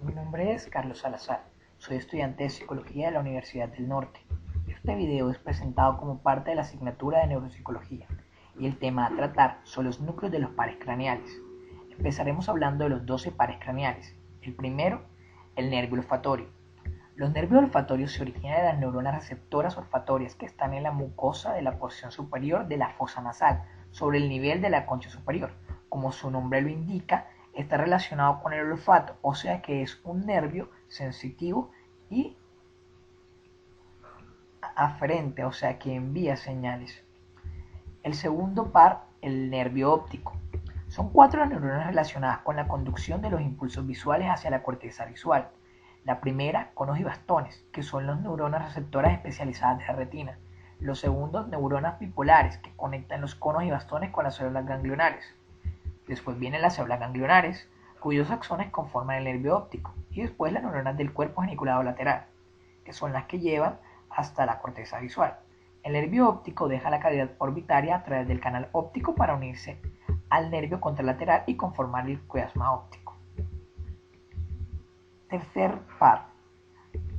Mi nombre es Carlos Salazar, soy estudiante de Psicología de la Universidad del Norte. Este video es presentado como parte de la asignatura de Neuropsicología y el tema a tratar son los núcleos de los pares craneales. Empezaremos hablando de los 12 pares craneales. El primero, el nervio olfatorio. Los nervios olfatorios se originan de las neuronas receptoras olfatorias que están en la mucosa de la porción superior de la fosa nasal, sobre el nivel de la concha superior. Como su nombre lo indica, está relacionado con el olfato, o sea que es un nervio sensitivo y aferente, o sea que envía señales. El segundo par, el nervio óptico. Son 4 las neuronas relacionadas con la conducción de los impulsos visuales hacia la corteza visual. La primera, conos y bastones, que son las neuronas receptoras especializadas de la retina. Los segundos, neuronas bipolares, que conectan los conos y bastones con las células ganglionares. Después vienen las células ganglionares, cuyos axones conforman el nervio óptico. Y después las neuronas del cuerpo geniculado lateral, que son las que llevan hasta la corteza visual. El nervio óptico deja la cavidad orbitaria a través del canal óptico para unirse al nervio contralateral y conformar el quiasma óptico. Tercer par,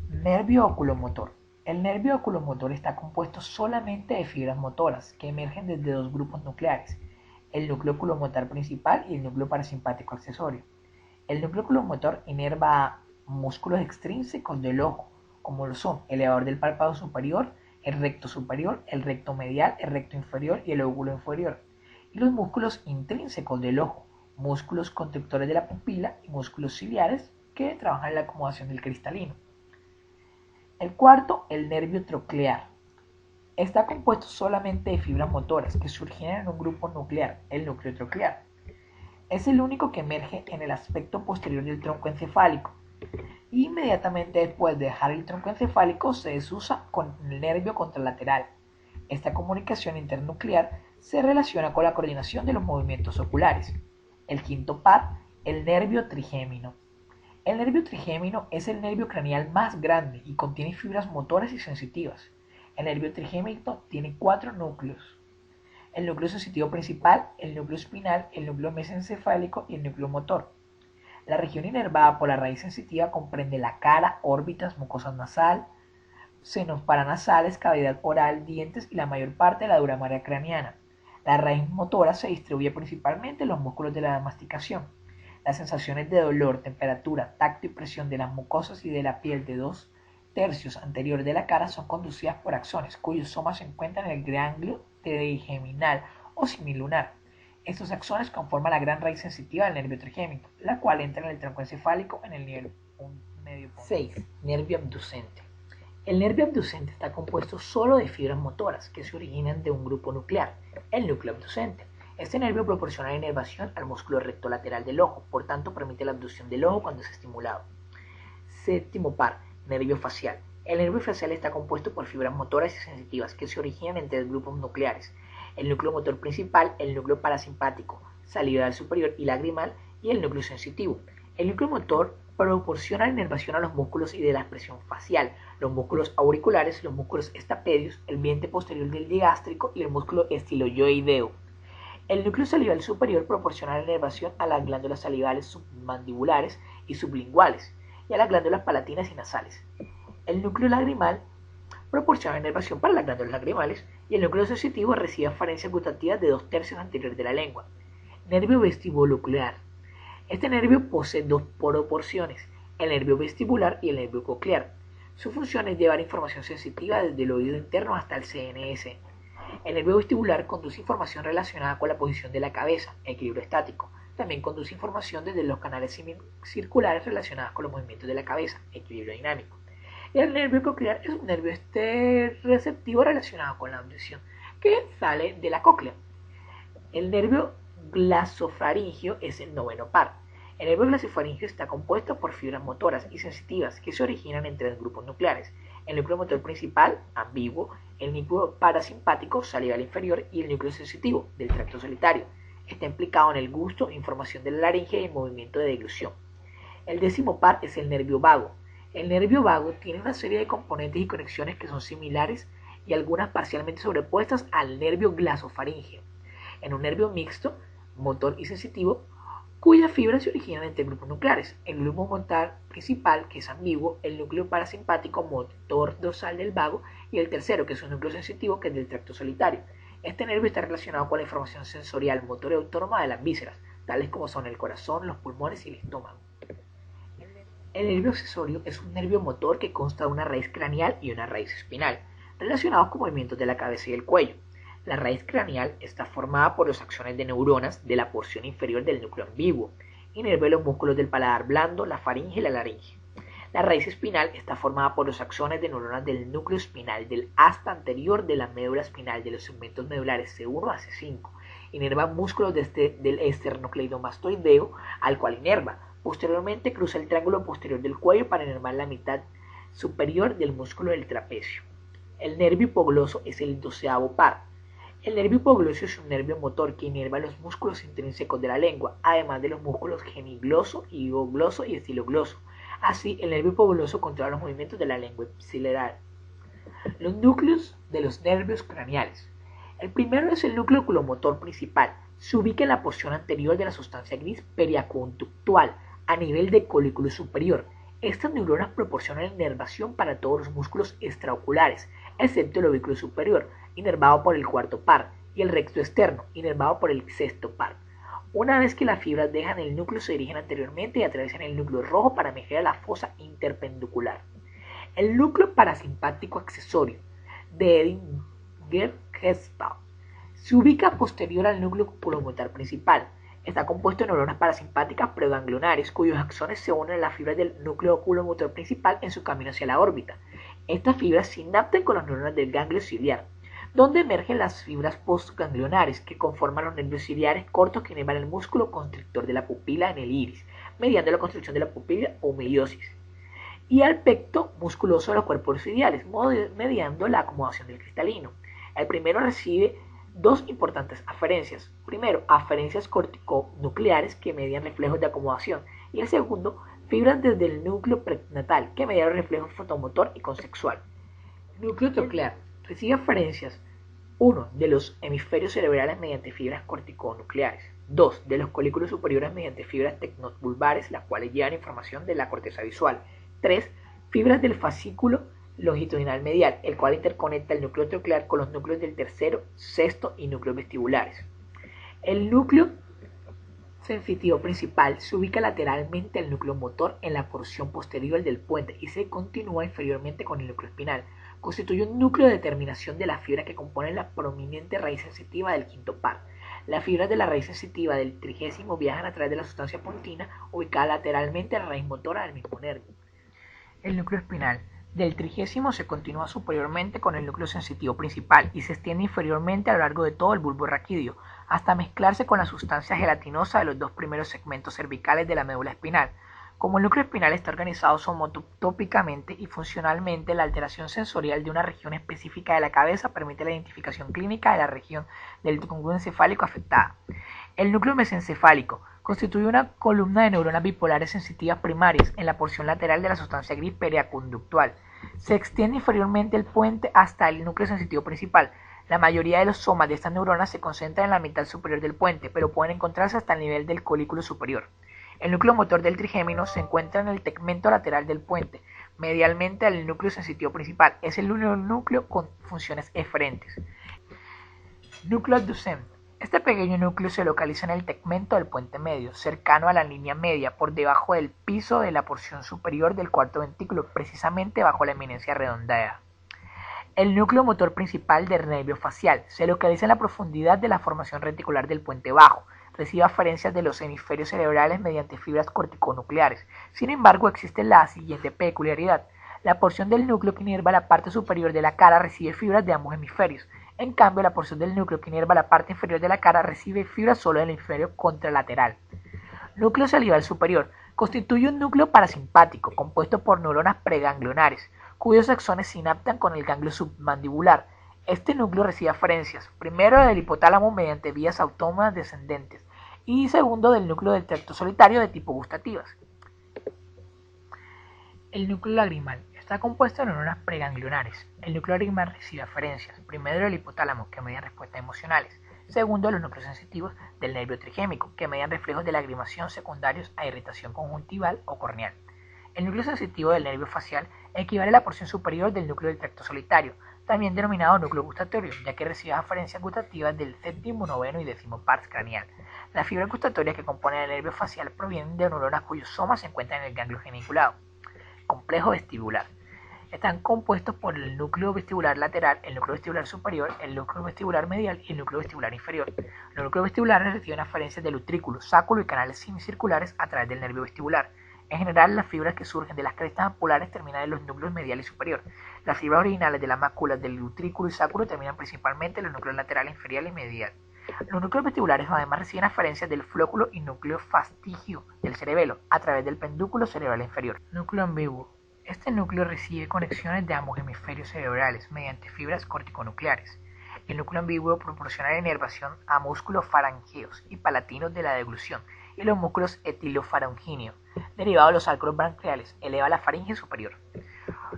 nervio oculomotor. El nervio oculomotor está compuesto solamente de fibras motoras que emergen desde dos grupos nucleares, el núcleo oculomotor principal y el núcleo parasimpático accesorio. El núcleo oculomotor inerva a músculos extrínsecos del ojo, como lo son el elevador del párpado superior, el recto superior, el recto medial, el recto inferior y el óvulo inferior, y los músculos intrínsecos del ojo, músculos constrictores de la pupila y músculos ciliares que trabajan en la acomodación del cristalino. El cuarto, el nervio troclear. Está compuesto solamente de fibras motoras que surgen en un grupo nuclear, el núcleo troclear. Es el único que emerge en el aspecto posterior del tronco encefálico. Inmediatamente después de dejar el tronco encefálico se desusa con el nervio contralateral. Esta comunicación internuclear se relaciona con la coordinación de los movimientos oculares. El quinto par, el nervio trigémino. El nervio trigémino es el nervio craneal más grande y contiene fibras motoras y sensitivas. El nervio trigémino tiene 4 núcleos: el núcleo sensitivo principal, el núcleo espinal, el núcleo mesencefálico y el núcleo motor. La región inervada por la raíz sensitiva comprende la cara, órbitas, mucosa nasal, senos paranasales, cavidad oral, dientes y la mayor parte de la dura marea craneana. La raíz motora se distribuye principalmente en los músculos de la masticación. Las sensaciones de dolor, temperatura, tacto y presión de las mucosas y de la piel de 2/3 anterior de la cara son conducidas por axones, cuyos somas se encuentran en el ganglio trigeminal o semilunar. Estos axones conforman la gran raíz sensitiva del nervio trigémino, la cual entra en el tronco encefálico en el nivel medio punto. 6. Nervio abducente. El nervio abducente está compuesto solo de fibras motoras que se originan de un grupo nuclear, el núcleo abducente. Este nervio proporciona la inervación al músculo recto lateral del ojo, por tanto permite la abducción del ojo cuando es estimulado. Séptimo par, nervio facial. El nervio facial está compuesto por fibras motoras y sensitivas que se originan en 3 grupos nucleares: el núcleo motor principal, el núcleo parasimpático, salival superior y lagrimal, y el núcleo sensitivo. El núcleo motor proporciona la inervación a los músculos y de la expresión facial, los músculos auriculares, los músculos estapedios, el vientre posterior del digástrico y el músculo estiloioideo. El núcleo salival superior proporciona la inervación a las glándulas salivales submandibulares y sublinguales y a las glándulas palatinas y nasales. El núcleo lagrimal proporciona inervación para las glándulas lagrimales y el núcleo sensitivo recibe afarencias gustativas de 2/3 anterior de la lengua. Nervio vestibulonuclear. Este nervio posee 2 porciones, el nervio vestibular y el nervio coclear. Su función es llevar información sensitiva desde el oído interno hasta el CNS. El nervio vestibular conduce información relacionada con la posición de la cabeza, equilibrio estático. También conduce información desde los canales semicirculares relacionados con los movimientos de la cabeza, equilibrio dinámico. Y el nervio coclear es un nervio receptivo relacionado con la audición, que sale de la cóclea. El nervio glosofaringeo es el noveno par. El nervio glosofaringeo está compuesto por fibras motoras y sensitivas que se originan en 3 grupos nucleares: el núcleo motor principal, ambiguo, el núcleo parasimpático, salival inferior, y el núcleo sensitivo, del tracto solitario. Está implicado en el gusto, información de la laringe y el movimiento de deglución. El 10º par es el nervio vago. El nervio vago tiene una serie de componentes y conexiones que son similares y algunas parcialmente sobrepuestas al nervio glosofaringeo. En un nervio mixto, motor y sensitivo, cuyas fibras se originan entre grupos nucleares. El grupo motor principal, que es ambiguo, el núcleo parasimpático motor dorsal del vago, y el tercero, que es un núcleo sensitivo, que es del tracto solitario. Este nervio está relacionado con la información sensorial, motor y autónoma de las vísceras, tales como son el corazón, los pulmones y el estómago. El nervio accesorio es un nervio motor que consta de una raíz craneal y una raíz espinal, relacionados con movimientos de la cabeza y el cuello. La raíz craneal está formada por las acciones de neuronas de la porción inferior del núcleo ambiguo, inerva los músculos del paladar blando, la faringe y la laringe. La raíz espinal está formada por los axones de neuronas del núcleo espinal, del asta anterior de la médula espinal, de los segmentos medulares C1 a C5. Inerva músculos del esternocleidomastoideo, al cual inerva. Posteriormente cruza el triángulo posterior del cuello para inervar la mitad superior del músculo del trapecio. El nervio hipogloso es el 12º par. El nervio hipogloso es un nervio motor que inerva los músculos intrínsecos de la lengua, además de los músculos gemigloso, higogloso y estilogloso. Así, el nervio hipogloso controla los movimientos de la lengua ipsilateral. Los núcleos de los nervios craneales. El primero es el núcleo oculomotor principal. Se ubica en la porción anterior de la sustancia gris periaconductual, a nivel del colículo superior. Estas neuronas proporcionan inervación para todos los músculos extraoculares, excepto el ovículo superior, inervado por el 4º par, y el recto externo, inervado por el 6º par. Una vez que las fibras dejan el núcleo, se dirigen anteriormente y atraviesan el núcleo rojo para emerger a la fosa interpendicular. El núcleo parasimpático accesorio de Edinger-Hespel se ubica posterior al núcleo oculomotor principal. Está compuesto de neuronas parasimpáticas preganglionares, cuyos axones se unen a las fibras del núcleo oculomotor principal en su camino hacia la órbita. Estas fibras sinaptan con las neuronas del ganglio ciliar, donde emergen las fibras postganglionares, que conforman los nervios ciliares cortos que inervan el músculo constrictor de la pupila en el iris, mediante la constricción de la pupila o meiosis, y al pecto musculoso de los cuerpos ciliares, mediando la acomodación del cristalino. El primero recibe dos importantes aferencias. Primero, aferencias corticonucleares que median reflejos de acomodación, y el segundo, fibras desde el núcleo prenatal que median reflejos fotomotor y consexual. Núcleo troclear recibe aferencias 1. De los hemisferios cerebrales mediante fibras corticonucleares. 2. De los colículos superiores mediante fibras tecnobulbares, las cuales llevan información de la corteza visual. 3. Fibras del fascículo longitudinal medial, el cual interconecta el núcleo troclear con los núcleos del tercero, sexto y núcleos vestibulares. El núcleo sensitivo principal se ubica lateralmente al núcleo motor en la porción posterior del puente y se continúa inferiormente con el núcleo espinal. Constituye un núcleo de terminación de las fibras que componen la prominente raíz sensitiva del 5º par. Las fibras de la raíz sensitiva del 30º viajan a través de la sustancia pontina, ubicada lateralmente a la raíz motora del mismo nervio. El núcleo espinal del 30º se continúa superiormente con el núcleo sensitivo principal y se extiende inferiormente a lo largo de todo el bulbo raquídeo, hasta mezclarse con la sustancia gelatinosa de los dos primeros segmentos cervicales de la médula espinal. Como el núcleo espinal está organizado somotópicamente y funcionalmente, la alteración sensorial de una región específica de la cabeza permite la identificación clínica de la región del tronco encefálico afectada. El núcleo mesencefálico constituye una columna de neuronas bipolares sensitivas primarias en la porción lateral de la sustancia gris periaconductual. Se extiende inferiormente el puente hasta el núcleo sensitivo principal. La mayoría de los somas de estas neuronas se concentran en la mitad superior del puente, pero pueden encontrarse hasta el nivel del colículo superior. El núcleo motor del trigémino se encuentra en el tegmento lateral del puente, medialmente al núcleo sensitivo principal. Es el único núcleo con funciones eferentes. Núcleo abducente. Este pequeño núcleo se localiza en el tegmento del puente medio, cercano a la línea media, por debajo del piso de la porción superior del cuarto ventrículo, precisamente bajo la eminencia redondeada. El núcleo motor principal del nervio facial se localiza en la profundidad de la formación reticular del puente bajo. Recibe aferencias de los hemisferios cerebrales mediante fibras corticonucleares. Sin embargo, existe la siguiente peculiaridad. La porción del núcleo que inerva la parte superior de la cara recibe fibras de ambos hemisferios. En cambio, la porción del núcleo que inerva la parte inferior de la cara recibe fibras solo del hemisferio contralateral. Núcleo salival superior. Constituye un núcleo parasimpático compuesto por neuronas preganglionares, cuyos axones sinaptan con el ganglio submandibular. Este núcleo recibe aferencias, primero del hipotálamo mediante vías autónomas descendentes y segundo del núcleo del tracto solitario de tipo gustativas. El núcleo lagrimal está compuesto de neuronas preganglionares. El núcleo lagrimal recibe aferencias, primero del hipotálamo, que media respuestas emocionales, Segundo, los núcleos sensitivos del nervio trigémico, que median reflejos de lagrimación secundarios a irritación conjuntival o corneal. El núcleo sensitivo del nervio facial equivale a la porción superior del núcleo del tracto solitario, también denominado núcleo gustatorio, ya que recibe aferencias gustativas del séptimo, noveno y décimo pars craneal. Las fibras gustatorias que componen el nervio facial provienen de neuronas cuyos somas se encuentran en el ganglio geniculado. Complejo vestibular. Están compuestos por el núcleo vestibular lateral, el núcleo vestibular superior, el núcleo vestibular medial y el núcleo vestibular inferior. Los núcleos vestibulares reciben aferencias del utrículo, sáculo y canales semicirculares a través del nervio vestibular. En general, las fibras que surgen de las crestas ampullares terminan en los núcleos medial y superior. Las fibras originales de las máculas del utrículo y sáculo terminan principalmente en los núcleos lateral, inferior y medial. Los núcleos vestibulares además reciben aferencias del flóculo y núcleo fastigio del cerebelo a través del pedúnculo cerebral inferior. Núcleo ambiguo. Este núcleo recibe conexiones de ambos hemisferios cerebrales mediante fibras corticonucleares. El núcleo ambiguo proporciona la inervación a músculos farangeos y palatinos de la deglución y los músculos etilofaringíneos, derivados de los arcos branquiales, eleva la faringe superior.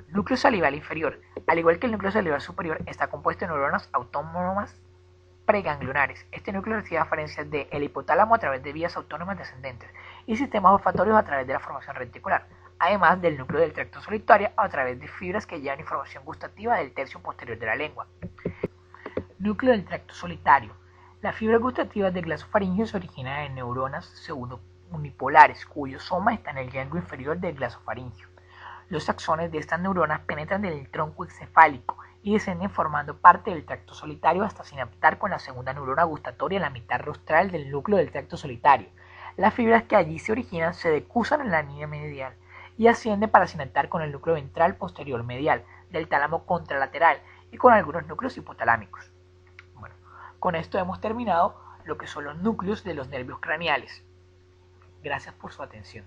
Núcleo salival inferior. Al igual que el núcleo salival superior, está compuesto de neuronas autónomas preganglionares. Este núcleo recibe aferencias del hipotálamo a través de vías autónomas descendentes y sistemas olfatorios a través de la formación reticular, además del núcleo del tracto solitario a través de fibras que llevan información gustativa del tercio posterior de la lengua. Núcleo del tracto solitario. Las fibras gustativas del glasofaringio se originan en neuronas pseudo-unipolares, cuyo soma está en el ganglio inferior del glasofaringio. Los axones de estas neuronas penetran en el tronco encefálico y descienden formando parte del tracto solitario hasta sinaptar con la segunda neurona gustatoria en la mitad rostral del núcleo del tracto solitario. Las fibras que allí se originan se decusan en la línea medial y ascienden para sinaptar con el núcleo ventral posterior medial del tálamo contralateral y con algunos núcleos hipotalámicos. Bueno, con esto hemos terminado lo que son los núcleos de los nervios craneales. Gracias por su atención.